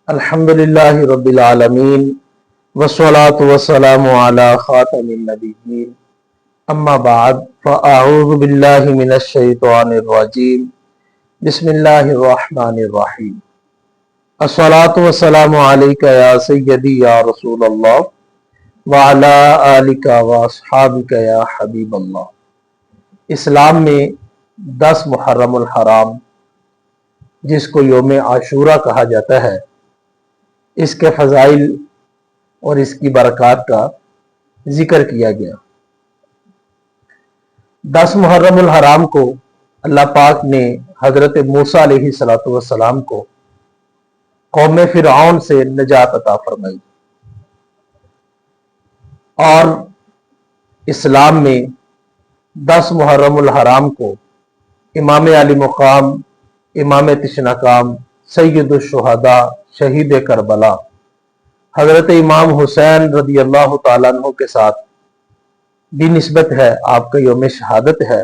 الحمدللہ رب العالمین والصلاة والسلام علی خاتم النبیین اما بعد فاعوذ باللہ من الشیطان الرجیم بسم اللہ الرحمن الرحیم الصلاة والسلام علیک یا سیدی یا رسول اللہ وعلی آلک واصحابک یا حبیب اللہ۔ اسلام میں 10 محرم الحرام جس کو یوم عاشورہ کہا جاتا ہے، اس کے فضائل اور اس کی برکات کا ذکر کیا گیا۔ 10 محرم الحرام کو اللہ پاک نے حضرت موسیٰ علیہ السلام کو قوم فرعون سے نجات عطا فرمائی، اور اسلام میں 10 محرم الحرام کو امام علی مقام، امام تشنکام، سید الشہداء، شہید کربلا حضرت امام حسین رضی اللہ تعالیٰ عنہ کے ساتھ بھی نسبت ہے، آپ کا یوم شہادت ہے۔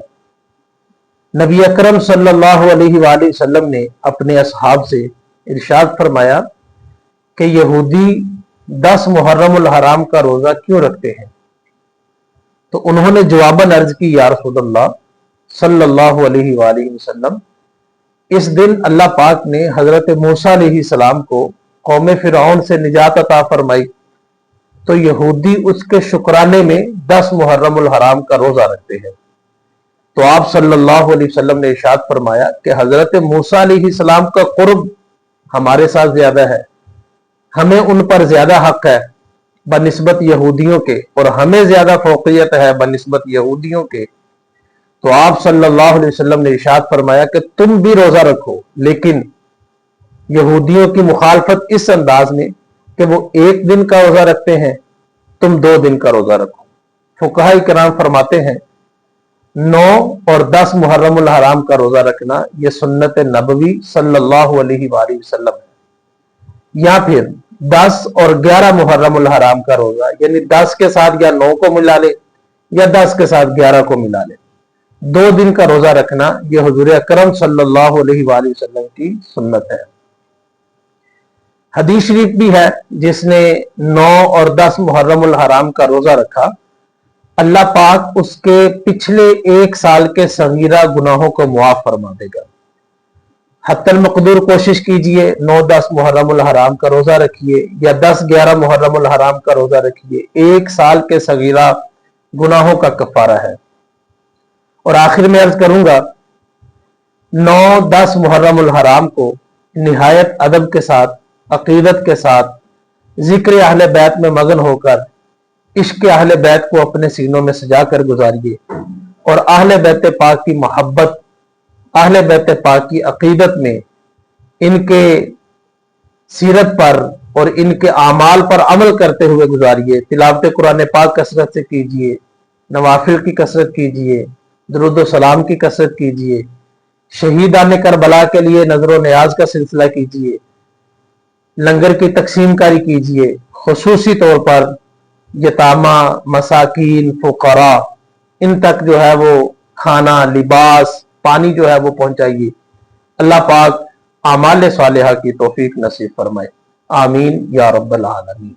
نبی اکرم صلی اللہ علیہ وآلہ وسلم نے اپنے اصحاب سے ارشاد فرمایا کہ یہودی 10 محرم الحرام کا روزہ کیوں رکھتے ہیں؟ تو انہوں نے جواباً عرض کی، یا رسول اللہ صلی اللہ علیہ وآلہ وسلم، اس دن اللہ پاک نے حضرت موسیٰ علیہ السلام کو قوم فرعون سے نجات عطا فرمائی، تو یہودی اس کے شکرانے میں 10 محرم الحرام کا روزہ رکھتے ہیں۔ تو آپ صلی اللہ علیہ وسلم نے ارشاد فرمایا کہ حضرت موسیٰ علیہ السلام کا قرب ہمارے ساتھ زیادہ ہے، ہمیں ان پر زیادہ حق ہے بنسبت یہودیوں کے، اور ہمیں زیادہ فوقیت ہے بنسبت یہودیوں کے۔ تو آپ صلی اللہ علیہ وسلم نے ارشاد فرمایا کہ تم بھی روزہ رکھو، لیکن یہودیوں کی مخالفت اس انداز میں کہ وہ 1 دن کا روزہ رکھتے ہیں، تم 2 دن کا روزہ رکھو۔ فقہاء کرام فرماتے ہیں 9 اور 10 محرم الحرام کا روزہ رکھنا یہ سنت نبوی صلی اللہ علیہ وآلہ وسلم ہے، یا پھر 10 اور 11 محرم الحرام کا روزہ، یعنی 10 کے ساتھ یا 9 کو ملا لے یا 10 کے ساتھ 11 کو ملا لے، 2 دن کا روزہ رکھنا یہ حضور اکرم صلی اللہ علیہ وآلہ وسلم کی سنت ہے۔ حدیث شریف بھی ہے، جس نے 9 اور 10 محرم الحرام کا روزہ رکھا، اللہ پاک اس کے پچھلے 1 سال کے صغیرہ گناہوں کو معاف فرما دے گا۔ حتی المقدور کوشش کیجئے، 9-10 محرم الحرام کا روزہ رکھیے یا 10-11 محرم الحرام کا روزہ رکھیے، 1 سال کے صغیرہ گناہوں کا کفارہ ہے۔ اور آخر میں عرض کروں گا، 9-10 محرم الحرام کو نہایت ادب کے ساتھ، عقیدت کے ساتھ، ذکر اہل بیت میں مگن ہو کر عشق اہل بیت کو اپنے سینوں میں سجا کر گزاریے، اور اہل بیت پاک کی محبت، اہل بیت پاک کی عقیدت میں ان کے سیرت پر اور ان کے اعمال پر عمل کرتے ہوئے گزاریے۔ تلاوت قرآن پاک کثرت سے کیجئے، نوافل کی کثرت کیجئے، درود و سلام کی کثرت کیجئے، شہیدان کربلا کے لیے نظر و نیاز کا سلسلہ کیجئے، لنگر کی تقسیم کاری کیجئے، خصوصی طور پر یتامہ، مساکین، فقراء، ان تک جو ہے وہ کھانا، لباس، پانی جو ہے وہ پہنچائیے۔ اللہ پاک اعمال صالحہ کی توفیق نصیب فرمائے، آمین یا رب العالمین۔